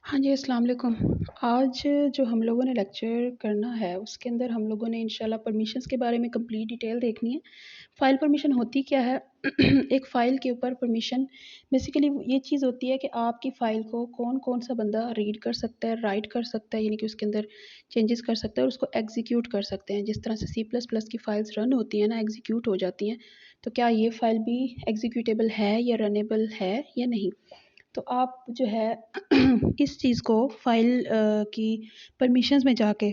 हाँ जी, अस्सलाम वालेकुम। आज जो हम लोगों ने लेक्चर करना है, उसके अंदर हम लोगों ने इंशाल्लाह परमिशंस के बारे में कंप्लीट डिटेल देखनी है। फ़ाइल परमिशन होती क्या है? एक फ़ाइल के ऊपर परमिशन बेसिकली ये चीज़ होती है कि आपकी फ़ाइल को कौन-कौन सा बंदा रीड कर सकता है, राइट कर सकता है, यानी कि उसके अंदर चेंजेस कर सकता है और उसको एग्ज़ीक्यूट कर सकते हैं। जिस तरह से सी प्लस प्लस की फ़ाइल्स रन होती हैं ना, एग्ज़ीक्यूट हो जाती हैं, तो क्या ये फ़ाइल भी एग्ज़ीक्यूटेबल है या रनेबल है या नहीं? तो आप जो है इस चीज़ को फ़ाइल की परमिशंस में जाके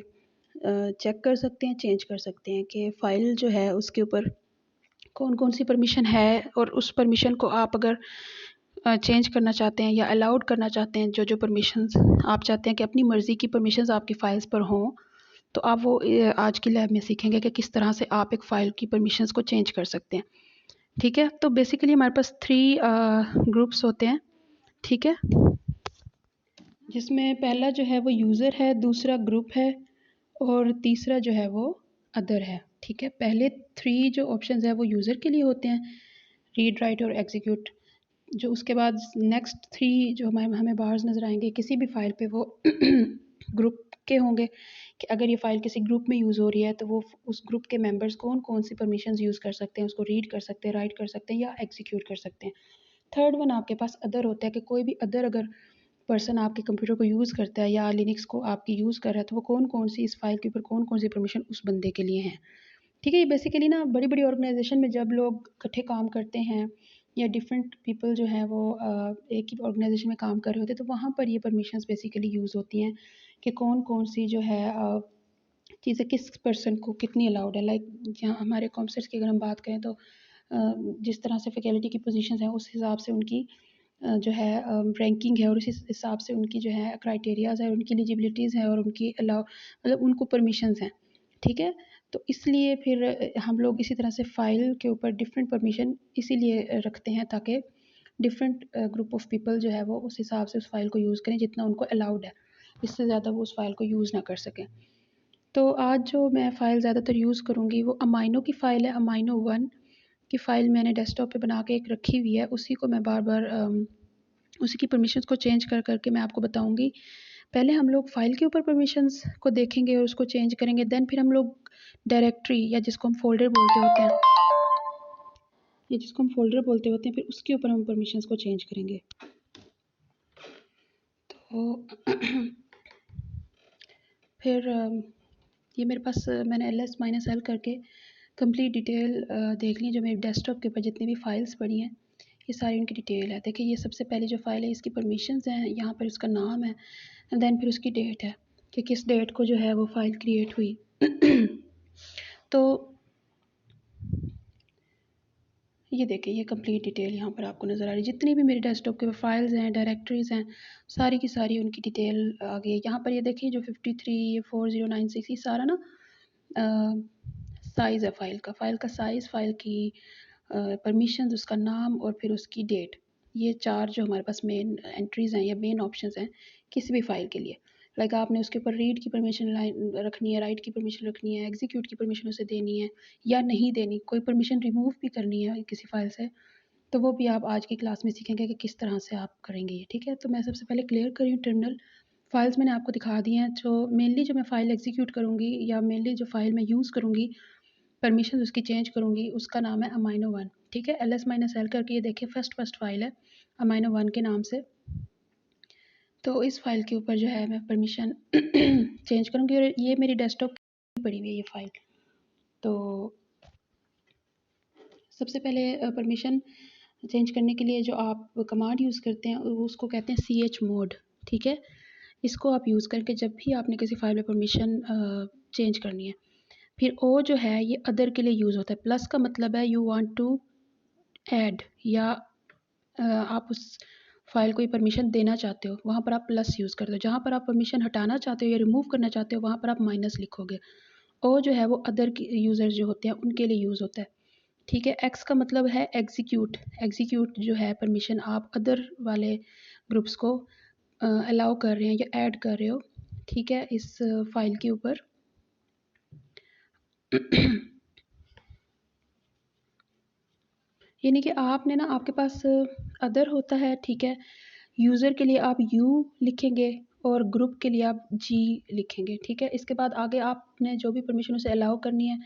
चेक कर सकते हैं, चेंज कर सकते हैं कि फ़ाइल जो है उसके ऊपर कौन-कौन सी परमिशन है और उस परमिशन को आप अगर चेंज करना चाहते हैं या अलाउड करना चाहते हैं, जो-जो परमिशंस आप चाहते हैं कि अपनी मर्ज़ी की परमिशंस आपकी फ़ाइल्स पर हों, तो आप वो आज की लैब में सीखेंगे कि किस तरह से आप एक फ़ाइल की परमिशंस को चेंज कर सकते हैं। ठीक है? तो बेसिकली हमारे पास 3 ग्रुप्स होते हैं, ठीक है? जिसमें पहला जो है वो यूज़र है, दूसरा ग्रुप है और तीसरा जो है वो अदर है, ठीक है? पहले 3 जो ऑप्शंस हैं वो यूज़र के लिए होते हैं, रीड, राइट और एग्ज़ीक्यूट। जो उसके बाद नेक्स्ट 3 जो हमें हमें बार्स नज़र आएँगे किसी भी फ़ाइल पे वो ग्रुप के होंगे कि अगर ये फ़ाइल किसी ग्रुप में यूज़ हो रही है तो वो उस ग्रुप के मेंबर्स कौन-कौन सी परमिशंस यूज़ कर सकते हैं, उसको रीड कर सकते हैं, राइट कर सकते हैं या एग्ज़ीक्यूट कर सकते हैं। थर्ड वन आपके पास अदर होता है कि कोई भी अदर अगर पर्सन आपके कंप्यूटर को यूज़ करता है या लिनक्स को आपकी यूज़ कर रहा है, तो वो कौन-कौन सी इस फ़ाइल के ऊपर कौन-कौन सी परमिशन उस बंदे के लिए हैं। ठीक है? ये बेसिकली ना बड़ी-बड़ी ऑर्गनाइज़ेशन में जब लोग इकट्ठे काम करते हैं या डिफरेंट पीपल जो हैं वो एक ही ऑर्गनाइज़ेशन में काम कर रहे होते हैं, तो वहाँ पर ये परमिशंस बेसिकली यूज़ होती हैं कि कौन-कौन सी जो है चीज़ें किस पर्सन को कितनी अलाउड है। लाइक जहाँ हमारे कॉमर्स की अगर हम बात करें तो जिस तरह से फैकल्टी की पोजीशंस हैं उस हिसाब से उनकी जो है रैंकिंग है और उसी हिसाब से उनकी जो है क्राइटेरियाज़ है, उनकी एलिजिबिलिटीज़ है और उनकी अलाउ मतलब उनको परमिशंस हैं, ठीक है? तो इसलिए फिर हम लोग इसी तरह से फ़ाइल के ऊपर डिफरेंट परमिशन इसीलिए रखते हैं ताकि डिफरेंट ग्रुप ऑफ पीपल जो है वो उस हिसाब से उस फ़ाइल को यूज़ करें जितना उनको अलाउड है। इससे ज़्यादा वो उस फ़ाइल को यूज़ ना कर सकें। तो आज जो मैं फ़ाइल ज़्यादातर यूज़ करूँगी वो अमाइनो की फ़ाइल है, अमाइनो 1 की फ़ाइल मैंने डेस्कटॉप पे बना के एक रखी हुई है, उसी को मैं बार-बार उसी की परमिशंस को चेंज कर कर के मैं आपको बताऊँगी। पहले हम लोग फ़ाइल के ऊपर परमिशंस को देखेंगे और उसको चेंज करेंगे, देन फिर हम लोग डायरेक्टरी या जिसको हम फ़ोल्डर बोलते होते हैं फिर उसके ऊपर हम परमिशंस को चेंज करेंगे। तो फिर ये मेरे पास मैंने ls माइनस l करके कंप्लीट डिटेल देख ली जो मेरे डेस्कटॉप के ऊपर जितनी भी फ़ाइल्स पड़ी हैं, ये सारी उनकी डिटेल है। देखिए ये सबसे पहले जो फ़ाइल है इसकी परमिशंस हैं, यहाँ पर उसका नाम है एंड देन फिर उसकी डेट है कि किस डेट को जो है वो फ़ाइल क्रिएट हुई। तो ये देखिए ये कंप्लीट डिटेल यहाँ पर आपको नज़र आ रही है। जितनी भी मेरे डेस्कटॉप के फाइल्स हैं, डायरेक्टरीज़ हैं, सारी की सारी उनकी डिटेल आ गई है। यहाँ पर ये देखिए जो 53 ये 4096 ये सारा ना साइज़ है फ़ाइल का साइज़, फ़ाइल की परमिशंस, उसका नाम और फिर उसकी डेट। ये 4 जो हमारे पास मेन एंट्रीज़ हैं या मेन ऑप्शंस हैं किसी भी फ़ाइल के लिए। लाइक आपने उसके ऊपर रीड की परमिशन रखनी है, राइट की परमिशन रखनी है, एग्जीक्यूट की परमिशन उसे देनी है या नहीं देनी, कोई परमिशन रिमूव भी करनी है किसी फ़ाइल से, तो वो भी आप आज की क्लास में सीखेंगे कि किस तरह से आप करेंगे ये, ठीक है? तो मैं सबसे पहले क्लियर कर रही हूँ टर्मिनल। फ़ाइल्स मैंने आपको दिखा दी हैं, तो मेनली जो मैं फ़ाइल एग्जीक्यूट करूँगी या मेनली जो फ़ाइल मैं यूज़ करूँगी, परमिशन उसकी चेंज करूँगी, उसका नाम है अमाइनो 1, ठीक है? ls-l करके ये देखिए फर्स्ट फ़ाइल है अमाइनो 1 के नाम से। तो इस फ़ाइल के ऊपर जो है मैं परमिशन चेंज करूँगी और ये मेरी डेस्कटॉप पे पड़ी हुई है ये फ़ाइल। तो सबसे पहले परमिशन चेंज करने के लिए जो आप कमांड यूज़ करते हैं उसको कहते हैं chmod, ठीक है? इसको आप यूज़ करके जब भी आपने किसी फ़ाइल में परमिशन चेंज करनी है। फिर ओ जो है ये अदर के लिए यूज़ होता है। प्लस का मतलब है यू वांट टू ऐड या आप उस फ़ाइल को ये परमिशन देना चाहते हो, वहाँ पर आप प्लस यूज़ करते हो। जहाँ पर आप परमिशन हटाना चाहते हो या रिमूव करना चाहते हो, वहाँ पर आप माइनस लिखोगे। ओ जो है वो अदर के यूज़र्स जो होते हैं उनके लिए यूज़ होता है, ठीक है? एक्स का मतलब है एग्ज़ीक्यूट। एग्ज़ीक्यूट जो है परमिशन आप अदर वाले ग्रुप्स को अलाउ कर रहे हैं या ऐड कर रहे हो, ठीक है? इस फ़ाइल के ऊपर। यानी कि आपने ना आपके पास अदर होता है, ठीक है? यूज़र के लिए आप यू लिखेंगे और ग्रुप के लिए आप जी लिखेंगे, ठीक है। इसके बाद आगे आपने जो भी परमिशन उसे अलाउ करनी है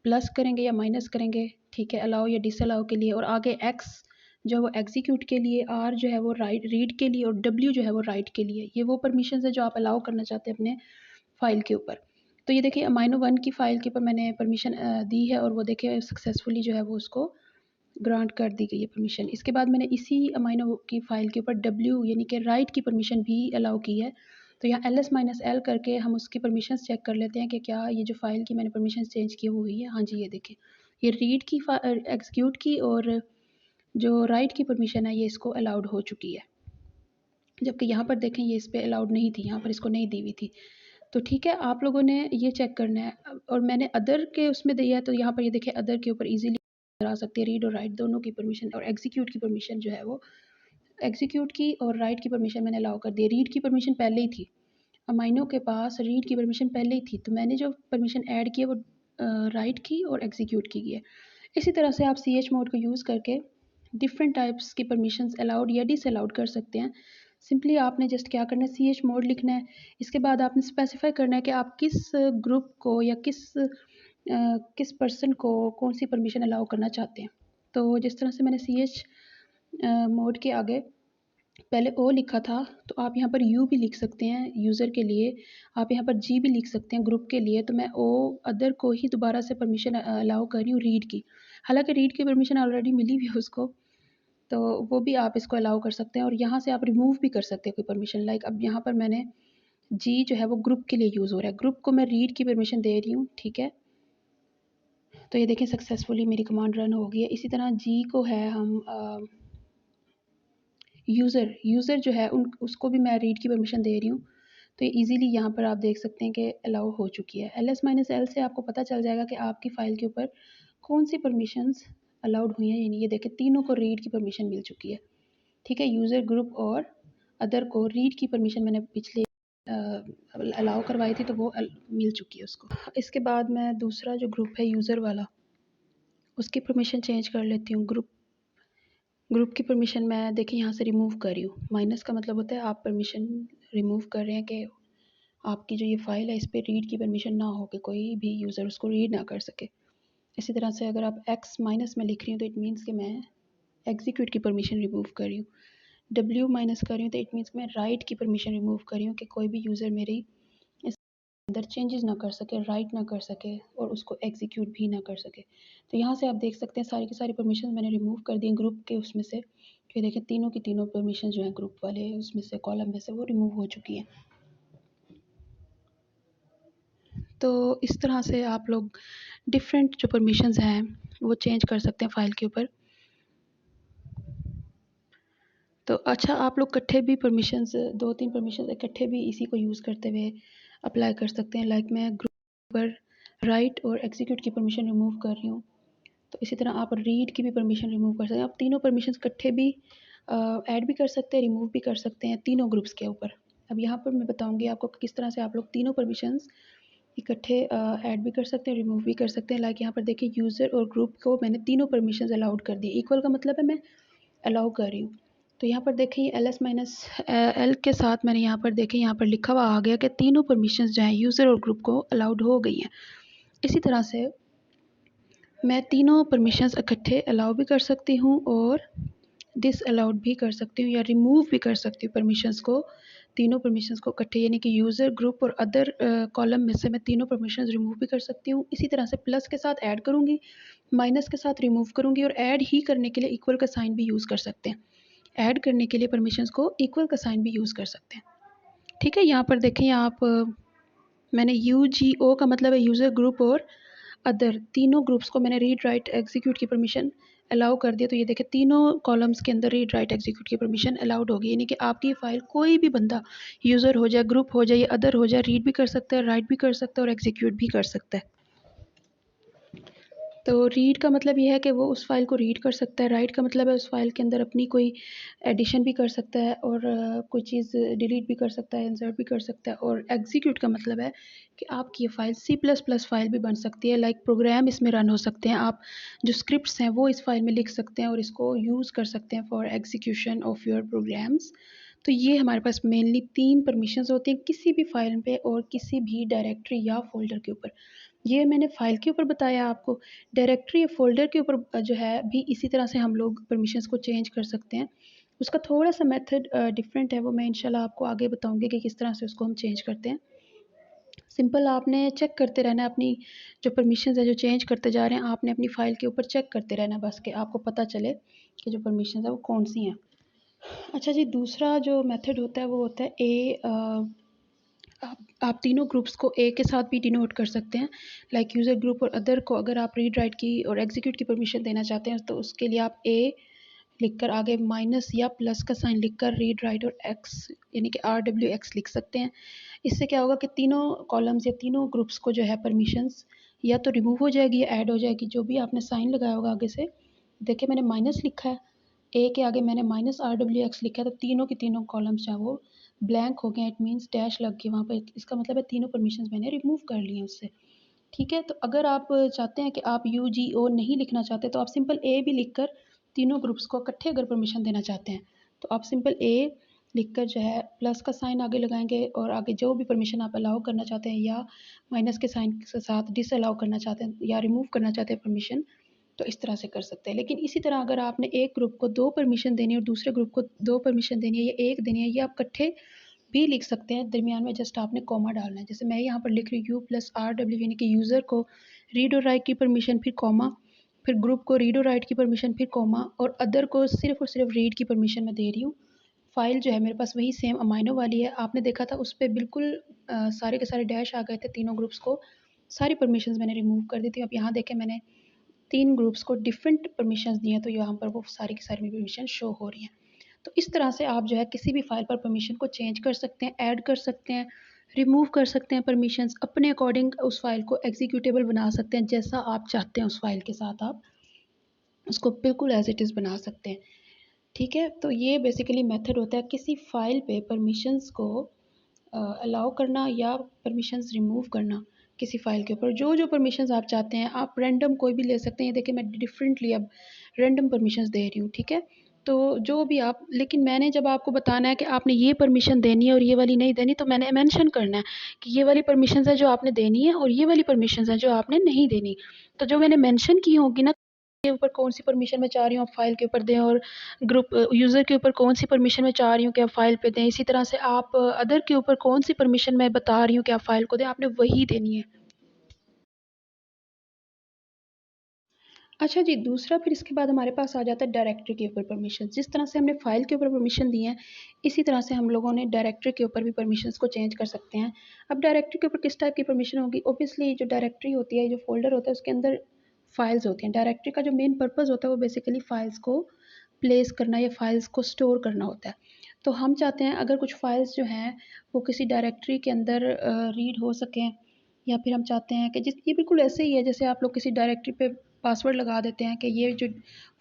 प्लस करेंगे या माइनस करेंगे, ठीक है, अलाउ या डिसअलाउ के लिए। और आगे एक्स जो है वो एग्जीक्यूट के लिए, आर जो है वो राइट रीड के लिए और डब्ल्यू जो है वो राइट के लिए। ये वो परमिशन है जो आप अलाउ करना चाहते हैं अपने फाइल के ऊपर। तो ये देखिए अमाइनो 1 की फ़ाइल के ऊपर मैंने परमिशन दी है और वो देखिए सक्सेसफुली जो है वो उसको ग्रांट कर दी गई है परमिशन। इसके बाद मैंने इसी अमाइनो की फ़ाइल के ऊपर डब्ल्यू यानी कि राइट की परमिशन भी अलाउ की है। तो यहाँ ls-l करके हम उसकी परमिशंस चेक कर लेते हैं कि क्या ये जो फ़ाइल की मैंने परमिशन चेंज की वो हुई है। हाँ जी, ये देखिए ये रीड की एग्जीक्यूट की और जो राइट की परमिशन है ये इसको अलाउड हो चुकी है, जबकि यहाँ पर देखें ये इस पर अलाउड नहीं थी, यहाँ पर इसको नहीं दी हुई थी। तो ठीक है, आप लोगों ने ये चेक करना है। और मैंने अदर के उसमें दिया है, तो यहाँ पर ये देखिए अदर के ऊपर इजीली आ सकती है रीड और राइट दोनों की परमिशन। और एग्जीक्यूट की परमिशन जो है वो एग्जीक्यूट की और राइट की परमिशन मैंने अलाउ कर दी। रीड की परमिशन पहले ही थी, अमाइनो के पास रीड की परमिशन पहले ही थी, तो मैंने जो परमिशन ऐड की है वो राइट की और एग्जीक्यूट की है। इसी तरह से आप CH मोड को यूज़ करके डिफरेंट टाइप्स की परमिशंस अलाउड या डिसअलाउड कर सकते हैं। सिंपली आपने जस्ट क्या करना है, CH मोड लिखना है। इसके बाद आपने स्पेसिफाई करना है कि आप किस ग्रुप को या किस पर्सन को कौन सी परमिशन अलाउ करना चाहते हैं। तो जिस तरह से मैंने CH मोड के आगे पहले ओ लिखा था, तो आप यहाँ पर यू भी लिख सकते हैं यूज़र के लिए, आप यहाँ पर जी भी लिख सकते हैं ग्रुप के लिए। तो मैं ओ अदर को ही दोबारा से परमिशन अलाउ कर रही हूँ रीड की। हालांकि रीड की परमिशन ऑलरेडी मिली हुई है उसको, तो वो भी आप इसको अलाउ कर सकते हैं। और यहाँ से आप रिमूव भी कर सकते हैं कोई परमिशन। लाइक अब यहाँ पर मैंने जी जो है वो ग्रुप के लिए यूज़ हो रहा है, ग्रुप को मैं रीड की परमिशन दे रही हूँ, ठीक है। तो ये देखें सक्सेसफुली मेरी कमांड रन हो गई है। इसी तरह जी को है हम यूज़र जो है उसको भी मैं रीड की परमिशन दे रही हूँ। तो ये इजीली यहाँ पर आप देख सकते हैं कि अलाउ हो चुकी है। ls-l से आपको पता चल जाएगा कि आपकी फ़ाइल के ऊपर कौन सी परमिशंस अलाउड हुई हैं। यानी ये देखें तीनों को रीड की परमिशन मिल चुकी है, ठीक है। यूज़र, ग्रुप और अदर को रीड की परमिशन मैंने पिछले अलाउ करवाई थी, तो वो मिल चुकी है उसको। इसके बाद मैं दूसरा जो ग्रुप है यूज़र वाला, उसकी परमिशन चेंज कर लेती हूँ। ग्रुप की परमिशन मैं देखिए यहाँ से रिमूव कर रही हूँ। माइनस का मतलब होता है आप परमिशन रिमूव कर रहे हैं कि आपकी जो ये फ़ाइल है इस पर रीड की परमिशन ना हो, कि कोई भी यूज़र उसको रीड ना कर सके। इसी तरह से अगर आप एक्स माइनस में लिख रही हूँ तो इट मीन्स कि मैं एग्जीक्यूट की परमिशन रिमूव कर रही हूँ। डब्ल्यू माइनस कर रही हूँ तो इट मीन्स मैं राइट की परमिशन रिमूव कर रही हूँ, कि कोई भी यूज़र मेरी इस अंदर चेंजेस ना कर सके, राइट ना कर सके और उसको एग्जीक्यूट भी ना कर सके। तो यहाँ से आप देख सकते हैं सारी की सारी परमिशन मैंने रिमूव कर दी ग्रुप के उसमें से। कि देखें तीनों की तीनों परमिशन जो है ग्रुप वाले उसमें से कॉलम में से वो रिमूव हो चुकी हैं। तो इस तरह से आप लोग डिफरेंट जो परमिशंस हैं वो चेंज कर सकते हैं फ़ाइल के ऊपर। तो अच्छा, आप लोग इकट्ठे भी परमिशंस 2-3 परमिशंस इकट्ठे भी इसी को यूज़ करते हुए अप्लाई कर सकते हैं। लाइक मैं ग्रुप पर राइट और एग्जीक्यूट की परमिशन रिमूव कर रही हूँ, तो इसी तरह आप रीड की भी परमिशन रिमूव कर सकते हैं। आप तीनों परमिशंस इकट्ठे भी ऐड भी कर सकते हैं, रिमूव भी कर सकते हैं तीनों ग्रुप्स के ऊपर। अब यहाँ पर मैं बताऊँगी आपको किस तरह से आप लोग तीनों परमिशंस इकट्ठे ऐड भी कर सकते हैं, रिमूव भी कर सकते हैं। लाइक यहाँ पर देखिए यूज़र और ग्रुप को मैंने तीनों परमिशंस अलाउड कर दी। इक्वल का मतलब है मैं अलाउ कर रही हूँ। तो यहाँ पर देखें ls-l के साथ मैंने यहाँ पर देखें यहाँ पर लिखा हुआ आ गया कि तीनों परमिशंस जो हैं यूज़र और ग्रुप को अलाउड हो गई हैं। इसी तरह से मैं तीनों परमिशंस इकट्ठे अलाउ भी कर सकती हूँ और डिसअलाउड भी कर सकती हूँ या रिमूव भी कर सकती हूँ परमिशंस को, तीनों परमिशंस को इकट्ठे। यानी कि यूज़र, ग्रुप और अदर कॉलम में से मैं तीनों परमिशंस रिमूव भी कर सकती हूँ। इसी तरह से प्लस के साथ ऐड करूँगी, माइनस के साथ रिमूव करूँगी और ऐड ही करने के लिए इक्वल का साइन भी यूज़ कर सकते हैं। ऐड करने के लिए परमिशंस को इक्वल का साइन भी यूज़ कर सकते हैं, ठीक है। यहाँ पर देखें आप मैंने UGO का मतलब है यूज़र, ग्रुप और अदर तीनों ग्रुप्स को मैंने रीड, राइट, एग्जीक्यूट की परमिशन अलाउ कर दिया। तो ये देखें तीनों कॉलम्स के अंदर रीड, राइट, एग्जीक्यूट की परमिशन अलाउड होगी। यानी कि आपकी फ़ाइल कोई भी बंदा यूज़र हो जाए, ग्रुप हो जाए या अदर हो जाए, रीड भी कर सकता है, राइट भी कर सकता है और एग्जीक्यूट भी कर सकता है। तो रीड का मतलब ये है कि वो उस फाइल को रीड कर सकता है, राइट का मतलब है उस फाइल के अंदर अपनी कोई एडिशन भी कर सकता है और कोई चीज़ डिलीट भी कर सकता है, इंसर्ट भी कर सकता है। और एग्जीक्यूट का मतलब है कि आपकी ये फ़ाइल C++ फाइल भी बन सकती है। लाइक प्रोग्राम इसमें रन हो सकते हैं, आप जो स्क्रिप्ट्स हैं वो इस फाइल में लिख सकते हैं और इसको यूज़ कर सकते हैं for execution of your programs. तो ये हमारे पास मेनली 3 परमिशंस होती हैं किसी भी फाइल पे और किसी भी डायरेक्टरी या फ़ोल्डर के ऊपर। ये मैंने फ़ाइल के ऊपर बताया आपको। डायरेक्टरी या फ़ोल्डर के ऊपर जो है भी इसी तरह से हम लोग परमिशंस को चेंज कर सकते हैं। उसका थोड़ा-सा मेथड डिफरेंट है, वो मैं इंशाल्लाह आपको आगे बताऊँगी कि किस तरह से उसको हम चेंज करते हैं। सिंपल आपने चेक करते रहना है अपनी जो परमिशंस है जो चेंज करते जा रहे हैं, आपने अपनी फ़ाइल के ऊपर चेक करते रहना है बस कि आपको पता चले कि जो परमिशंस है वो कौन-सी हैं। अच्छा जी, दूसरा जो मेथड होता है वो होता है आप तीनों ग्रुप्स को ए के साथ भी डिनोट कर सकते हैं। लाइक यूज़र ग्रुप और अदर को अगर आप रीड राइट की और एग्जीक्यूट की परमिशन देना चाहते हैं तो उसके लिए आप ए लिखकर आगे माइनस या प्लस का साइन लिखकर रीड राइट और एक्स यानी कि RWX लिख सकते हैं। इससे क्या होगा कि तीनों कॉलम्स या तीनों ग्रुप्स को जो है परमिशंस या तो रिमूव हो जाएगी या ऐड हो जाएगी, जो भी आपने साइन लगाया होगा आगे से। देखिए मैंने माइनस लिखा है, ए के आगे मैंने माइनस RWX लिखा है, तो तीनों के तीनों कॉलम्स जो है वो ब्लैंक हो गए। इट मीन्स डैश लग गई वहाँ पर, इसका मतलब है तीनों परमिशंस मैंने रिमूव कर लिए उससे। ठीक है, तो अगर आप चाहते हैं कि आप UGO नहीं लिखना चाहते तो आप सिंपल ए भी लिखकर तीनों ग्रुप्स को इकट्ठे अगर परमिशन देना चाहते हैं तो आप सिंपल ए लिखकर जो है प्लस का साइन आगे लगाएंगे और आगे जो भी परमिशन आप अलाउ करना चाहते हैं या माइनस के साइन के साथ डिस अलाउ करना चाहते हैं या रिमूव करना चाहते हैं परमिशन, तो इस तरह से कर सकते हैं। लेकिन इसी तरह अगर आपने एक ग्रुप को 2 परमिशन देनी है और दूसरे ग्रुप को 2 परमिशन देनी है या 1 देनी है, ये आप इकट्ठे भी लिख सकते हैं। दरमियान में जस्ट आपने कॉमा डालना है। जैसे मैं यहाँ पर लिख रही हूँ U+RW यानी कि यूज़र को रीड और राइट की परमिशन, फिर कॉमा, फिर ग्रुप को रीड और राइट की परमिशन, फिर कॉमा, और अदर को सिर्फ और सिर्फ रीड की परमिशन मैं दे रही हूँ। फ़ाइल जो है मेरे पास वही सेम अमाइनो वाली है। आपने देखा था उस पे बिल्कुल सारे के सारे डैश आ गए थे तीनों ग्रुप्स को, सारी परमिशंस मैंने रिमूव कर दी थी। अब यहाँ देखें मैंने 3 ग्रुप्स को डिफरेंट परमिशंस दी हैं, तो यहाँ पर वो सारी की सारी परमिशन शो हो रही हैं। तो इस तरह से आप जो है किसी भी फाइल पर परमिशन को चेंज कर सकते हैं, ऐड कर सकते हैं, रिमूव कर सकते हैं परमिशंस, अपने अकॉर्डिंग उस फाइल को एग्जीक्यूटेबल बना सकते हैं जैसा आप चाहते हैं। उस फाइल के साथ आप उसको बिल्कुल एज इट इज़ बना सकते हैं। ठीक है, तो ये बेसिकली मेथड होता है किसी फाइल पे परमिशंस को अलाउ करना या परमिशंस रिमूव करना किसी फ़ाइल के ऊपर। जो परमिशंस आप चाहते हैं आप रैंडम कोई भी ले सकते हैं। ये देखिए मैं डिफरेंटली अब रैंडम परमिशंस दे रही हूँ, ठीक है? तो जो भी आप, लेकिन मैंने जब आपको बताना है कि आपने ये परमिशन देनी है और ये वाली नहीं देनी, तो मैंने मेंशन करना है कि ये वाली परमिशंस है जो आपने देनी है और ये वाली परमिशंस है जो आपने नहीं देनी। तो जो मैंने मेंशन की होगी ना के ऊपर कौन सी परमिशन मैं चाह रही हूँ आप फाइल के ऊपर दें, और ग्रुप यूज़र के ऊपर कौन सी परमिशन मैं चाह रही हूँ कि आप फाइल पे दें, इसी तरह से आप अदर के ऊपर कौन सी परमिशन मैं बता रही हूँ कि आप फाइल को दें, आपने वही देनी है। अच्छा जी, दूसरा फिर इसके बाद हमारे पास आ जाता है डायरेक्टरी के ऊपर परमिशन। जिस तरह से हमने फाइल के ऊपर परमिशन दी है, इसी तरह से हम लोगों ने डायरेक्टरी के ऊपर भी परमिशंस को चेंज कर सकते हैं। अब डायरेक्टरी के ऊपर किस टाइप की परमिशन होगी? ऑब्वियसली जो डायरेक्टरी होती है, जो फ़ोल्डर होता है उसके अंदर फाइल्स होती हैं। डायरेक्टरी का जो मेन पर्पज़ होता है वो बेसिकली फ़ाइल्स को प्लेस करना या फाइल्स को स्टोर करना होता है। तो हम चाहते हैं अगर कुछ फाइल्स जो हैं वो किसी डायरेक्टरी के अंदर रीड हो सकें, या फिर हम चाहते हैं कि जिस ये बिल्कुल ऐसे ही है जैसे आप लोग किसी डायरेक्टरी पे पासवर्ड लगा देते हैं कि ये जो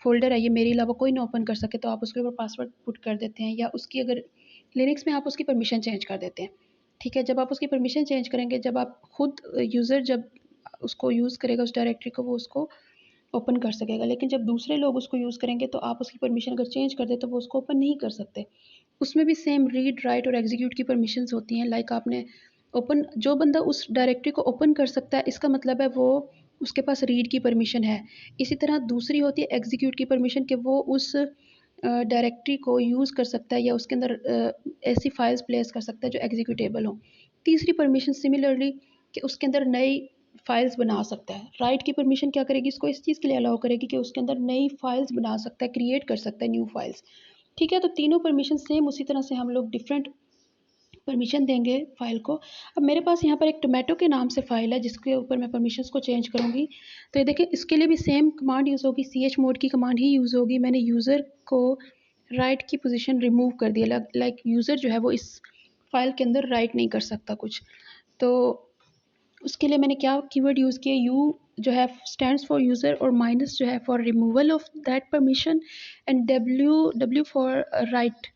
फ़ोल्डर है ये मेरे अलावा कोई ना ओपन कर सके, तो आप उसके ऊपर पासवर्ड पुट कर देते हैं, या उसकी अगर लिनक्स में आप उसकी परमिशन चेंज कर देते हैं। ठीक है, जब आप उसकी परमिशन चेंज करेंगे, जब आप खुद यूज़र जब उसको यूज़ करेगा उस डायरेक्टरी को, वो उसको ओपन कर सकेगा। लेकिन जब दूसरे लोग उसको यूज़ करेंगे तो आप उसकी परमिशन अगर चेंज कर दें तो वो उसको ओपन नहीं कर सकते। उसमें भी सेम रीड, राइट और एग्जीक्यूट की परमिशंस होती हैं। लाइक आपने ओपन, जो बंदा उस डायरेक्टरी को ओपन कर सकता है इसका मतलब है वो उसके पास रीड की परमिशन है। इसी तरह दूसरी होती है एग्जीक्यूट की परमिशन कि वो उस डायरेक्टरी को यूज़ कर सकता है या उसके अंदर ऐसी फाइल्स प्लेस कर सकता है जो एग्जीक्यूटेबल हो। तीसरी परमिशन सिमिलरली कि उसके अंदर नई फाइल्स बना सकता है। राइट की परमिशन क्या करेगी, इसको इस चीज़ के लिए अलाउ करेगी कि उसके अंदर नई फाइल्स बना सकता है, क्रिएट कर सकता है न्यू फाइल्स। ठीक है, तो तीनों परमिशन सेम उसी तरह से हम लोग डिफरेंट परमिशन देंगे फ़ाइल को। अब मेरे पास यहाँ पर एक टोमेटो के नाम से फ़ाइल है जिसके ऊपर मैं परमिशंस को चेंज करूँगी। तो ये देखिए इसके लिए भी सेम कमांड यूज़ होगी, chmod की कमांड ही यूज़ होगी। मैंने यूज़र को राइट की पोजीशन रिमूव कर दिया। लाइक यूज़र जो है वो इस फ़ाइल के अंदर राइट नहीं कर सकता कुछ। तो उसके लिए मैंने क्या कीवर्ड यूज़ किया, यू जो है स्टैंड्स फॉर यूज़र और माइनस जो है for removal of that permission, and W for right.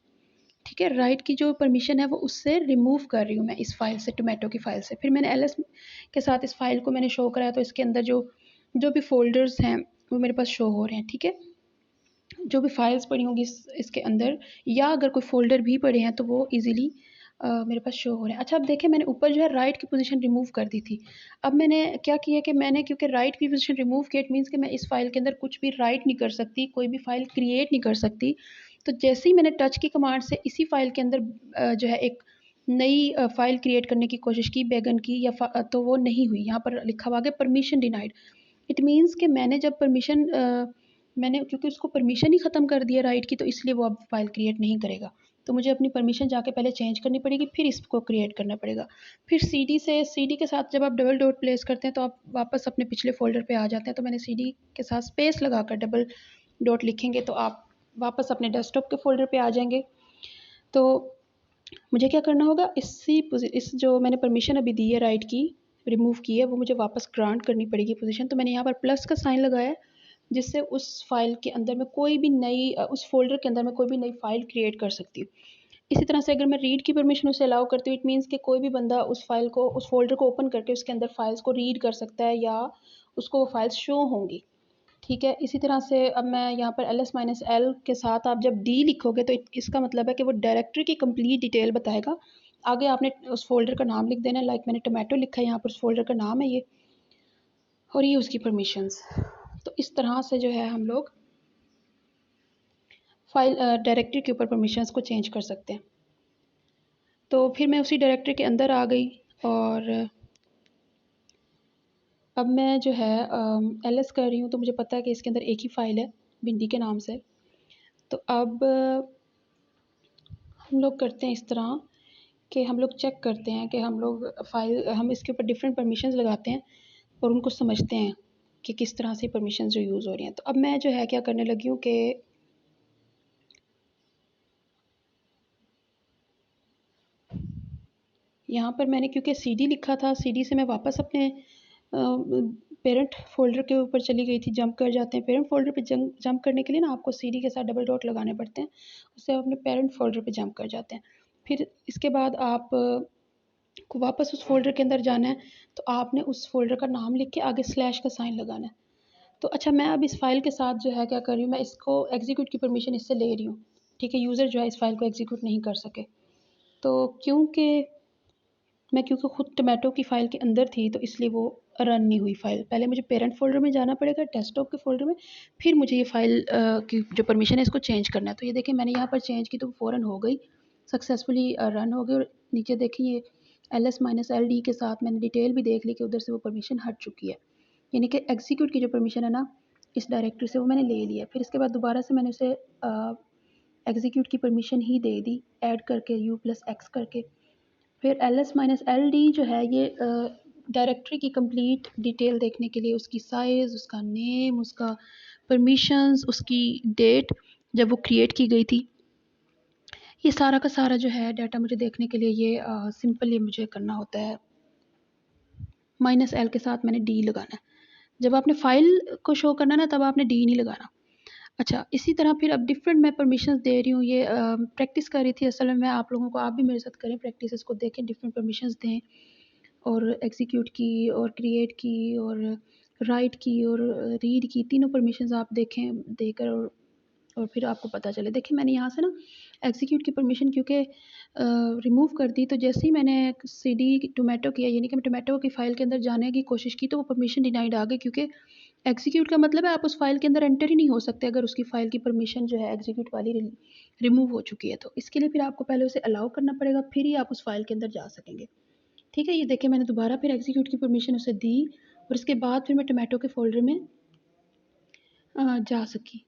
ठीक है, राइट की जो परमिशन है वो उससे रिमूव कर रही हूँ मैं इस फाइल से, टोमेटो की फ़ाइल से। फिर मैंने एलएस के साथ इस फाइल को मैंने शो कराया, तो इसके अंदर जो जो भी फ़ोल्डर्स हैं वो मेरे पास शो हो रहे हैं। ठीक है, जो भी फाइल्स पड़ी होंगी इसके अंदर, या अगर कोई फ़ोल्डर भी पड़े हैं तो वो ईज़िली मेरे पास शो हो रहे हैं। अच्छा, अब देखें मैंने ऊपर जो है राइट की पोजीशन रिमूव कर दी थी। अब मैंने क्या किया कि मैंने क्योंकि राइट की पोजीशन रिमूव की, इट मीन्स कि मैं इस फ़ाइल के अंदर कुछ भी राइट नहीं कर सकती, कोई भी फ़ाइल क्रिएट नहीं कर सकती। तो जैसे ही मैंने टच की कमांड से इसी फ़ाइल के अंदर जो है एक नई फ़ाइल क्रिएट करने की कोशिश की बैगन की, या तो वो नहीं हुई। यहाँ पर लिखा हुआ आ गया परमिशन डिनाइड। इट मीन्स कि मैंने जब परमिशन मैंने क्योंकि उसको परमिशन ही ख़त्म कर दिया राइट की, तो इसलिए वो अब फ़ाइल क्रिएट नहीं करेगा। तो मुझे अपनी परमिशन जाके पहले चेंज करनी पड़ेगी, फिर इसको क्रिएट करना पड़ेगा। फिर सीडी के साथ जब आप डबल डॉट प्लेस करते हैं तो आप वापस अपने पिछले फ़ोल्डर पे आ जाते हैं। तो मैंने सीडी के साथ स्पेस लगाकर डबल डॉट लिखेंगे तो आप वापस अपने डेस्कटॉप के फ़ोल्डर पे आ जाएंगे। तो मुझे क्या करना होगा, इस जो मैंने परमिशन अभी दी है राइट की, रिमूव की है, वो मुझे वापस ग्रांट करनी पड़ेगी पोजीशन। तो मैंने यहाँ पर प्लस का साइन लगाया है, जिससे उस फाइल के अंदर मैं कोई भी नई उस फ़ोल्डर के अंदर मैं कोई भी नई फ़ाइल क्रिएट कर सकती हूँ। इसी तरह से अगर मैं रीड की परमिशन उसे अलाउ करती हूँ, इट मीन्स कि कोई भी बंदा उस फ़ाइल को, उस फ़ोल्डर को ओपन करके उसके अंदर फ़ाइल्स को रीड कर सकता है, या उसको वो फ़ाइल्स शो होंगी। ठीक है, इसी तरह से अब मैं यहाँ पर ls-l के साथ आप जब d लिखोगे तो इसका मतलब है कि वो डायरेक्टरी की कंप्लीट डिटेल बताएगा। आगे आपने उस फ़ोल्डर का नाम लिख देना है, लाइक मैंने टोमेटो लिखा है यहाँ पर, उस फ़ोल्डर का नाम है ये, और ये उसकी परमिशंस। तो इस तरह से जो है हम लोग फाइल डायरेक्टरी के ऊपर परमिशंस को चेंज कर सकते हैं। तो फिर मैं उसी डायरेक्टरी के अंदर आ गई, और अब मैं जो है ls कर रही हूँ, तो मुझे पता है कि इसके अंदर एक ही फ़ाइल है भिंडी के नाम से। तो अब हम लोग करते हैं इस तरह कि हम लोग चेक करते हैं कि हम इसके ऊपर डिफरेंट परमिशंस लगाते हैं और उनको समझते हैं कि किस तरह से परमिशंस जो यूज़ हो रही हैं। तो अब मैं जो है क्या करने लगी हूँ कि यहाँ पर मैंने क्योंकि सीडी लिखा था, सीडी से मैं वापस अपने पेरेंट फ़ोल्डर के ऊपर चली गई थी, जंप कर जाते हैं। पेरेंट फ़ोल्डर पे जंप करने के लिए ना आपको सीडी के साथ डबल डॉट लगाने पड़ते हैं, उससे आप अपने पेरेंट फ़ोल्डर पे जंप कर जाते हैं। फिर इसके बाद आप को वापस उस फ़ोल्डर के अंदर जाना है, तो आपने उस फ़ोल्डर का नाम लिख के आगे स्लैश का साइन लगाना है। तो अच्छा, मैं अब इस फ़ाइल के साथ जो है क्या कर रही हूँ, मैं इसको एग्जीक्यूट की परमिशन इससे ले रही हूँ। ठीक है, यूज़र जो है इस फ़ाइल को एग्जीक्यूट नहीं कर सके। तो क्योंकि खुद टोमेटो की फ़ाइल के अंदर थी, तो इसलिए वो रन नहीं हुई फ़ाइल। पहले मुझे पेरेंट फ़ोल्डर में जाना पड़ेगा, डेस्कटॉप के फ़ोल्डर में, फिर मुझे ये फ़ाइल की जो परमिशन है इसको चेंज करना है। तो ये देखिए मैंने यहाँ पर चेंज की तो फ़ौरन हो गई, सक्सेसफुली रन हो गई। और नीचे देखिए ये ls-ld के साथ मैंने डिटेल भी देख ली कि उधर से वो परमिशन हट चुकी है, यानी कि एग्जीक्यूट की जो परमिशन है ना इस डायरेक्टरी से, वो मैंने ले लिया। फिर इसके बाद दोबारा से मैंने उसे एग्जीक्यूट की परमिशन ही दे दी, ऐड करके u+x करके। फिर ls-ld जो है ये डायरेक्टरी की कंप्लीट डिटेल देखने के लिए, उसकी साइज़, उसका नेम, उसका परमिशंस, उसकी डेट जब वो क्रिएट की गई थी, ये सारा का सारा जो है डाटा मुझे देखने के लिए ये सिंपली मुझे करना होता है, -l के साथ मैंने d लगाना है। जब आपने फ़ाइल को शो करना ना, तब आपने d नहीं लगाना। अच्छा, इसी तरह फिर अब डिफरेंट मैं परमिशंस दे रही हूँ, ये प्रैक्टिस कर रही थी असल में मैं आप लोगों को, आप भी मेरे साथ करें प्रैक्टिस, इसको देखें, डिफरेंट परमिशंस दें, और एग्जीक्यूट की, और क्रिएट की, और राइट की, और रीड की, तीनों परमिशंस आप देखें, देकर और फिर आपको पता चले। देखिए मैंने यहाँ से ना एग्जीक्यूट की परमिशन क्योंकि रिमूव कर दी, तो जैसे ही मैंने सीडी टोमेटो किया, यानी कि मैं टोमेटो की फ़ाइल के अंदर जाने की कोशिश की, तो वो परमिशन डिनाइड आ गई, क्योंकि एग्जीक्यूट का मतलब है आप उस फ़ाइल के अंदर एंटर ही नहीं हो सकते अगर उसकी फ़ाइल की परमिशन जो है एग्जीक्यूट वाली रिमूव हो चुकी है। तो इसके लिए फिर आपको पहले उसे अलाउ करना पड़ेगा, फिर ही आप उस फ़ाइल के अंदर जा सकेंगे। ठीक है, ये देखिए मैंने दोबारा फिर एग्जीक्यूट की परमिशन उसे दी, और इसके बाद फिर मैं टोमेटो के फ़ोल्डर में जा सकी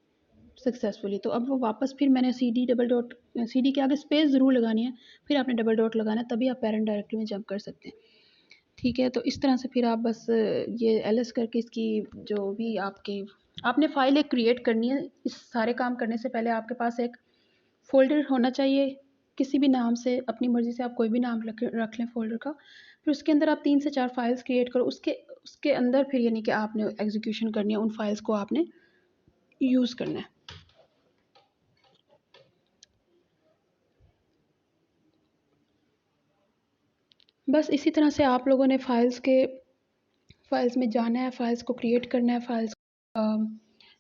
सक्सेसफुली। तो अब वो वापस फिर मैंने सीडी के आगे स्पेस ज़रूर लगानी है, फिर आपने डबल डॉट लगाना है, तभी आप पेरेंट डायरेक्टरी में जंप कर सकते हैं। ठीक है, तो इस तरह से फिर आप बस ये ls करके इसकी जो भी आपने फ़ाइल एक क्रिएट करनी है। इस सारे काम करने से पहले आपके पास एक फ़ोल्डर होना चाहिए, किसी भी नाम से, अपनी मर्ज़ी से आप कोई भी नाम रख लें फ़ोल्डर का। फिर उसके अंदर आप 3 से 4 फाइल्स क्रिएट करो, उसके उसके अंदर फिर यानी कि आपने एग्जीक्यूशन करनी है, उन फाइल्स को आपने यूज़ करना है। बस इसी तरह से आप लोगों ने फ़ाइल्स में जाना है, फ़ाइल्स को क्रिएट करना है, फ़ाइल्स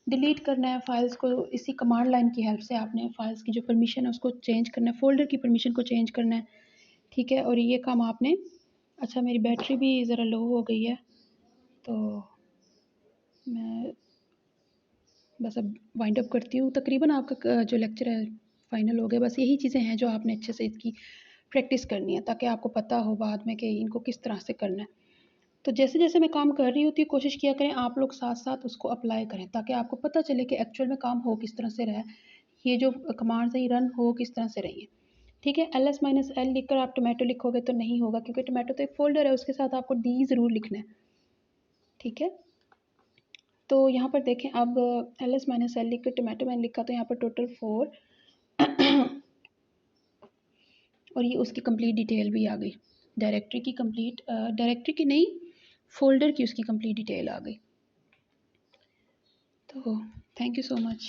डिलीट करना है फाइल्स को, इसी कमांड लाइन की हेल्प से आपने फाइल्स की जो परमिशन है उसको चेंज करना है, फ़ोल्डर की परमिशन को चेंज करना है, ठीक है। और ये काम आपने, अच्छा मेरी बैटरी भी ज़रा लो हो गई है, तो मैं बस अब वाइंड अप करती हूँ। तकरीबन आपका जो लेक्चर है फाइनल हो गया। बस यही चीज़ें हैं जो आपने अच्छे से इसकी प्रैक्टिस करनी है, ताकि आपको पता हो बाद में कि इनको किस तरह से करना है। तो जैसे जैसे मैं काम कर रही होती हूँ, कोशिश किया करें आप लोग साथ साथ उसको अप्लाई करें, ताकि आपको पता चले कि एक्चुअल में काम हो किस तरह से रहा है, ये जो कमांड्स हैं ये रन हो किस तरह से रही है, ठीक है। ls-l लिख कर आप टोमेटो लिखोगे तो नहीं होगा, क्योंकि टोमेटो तो एक फ़ोल्डर है, उसके साथ आपको डी ज़रूर लिखना है, ठीक है। तो यहाँ पर देखें, अब ls-l लिख कर टोमेटो मैंने लिखा, तो यहाँ पर टोटल 4 और ये उसकी कंप्लीट डिटेल भी आ गई, डायरेक्टरी की कंप्लीट, डायरेक्टरी की नहीं, फ़ोल्डर की उसकी कंप्लीट डिटेल आ गई। तो थैंक यू सो मच।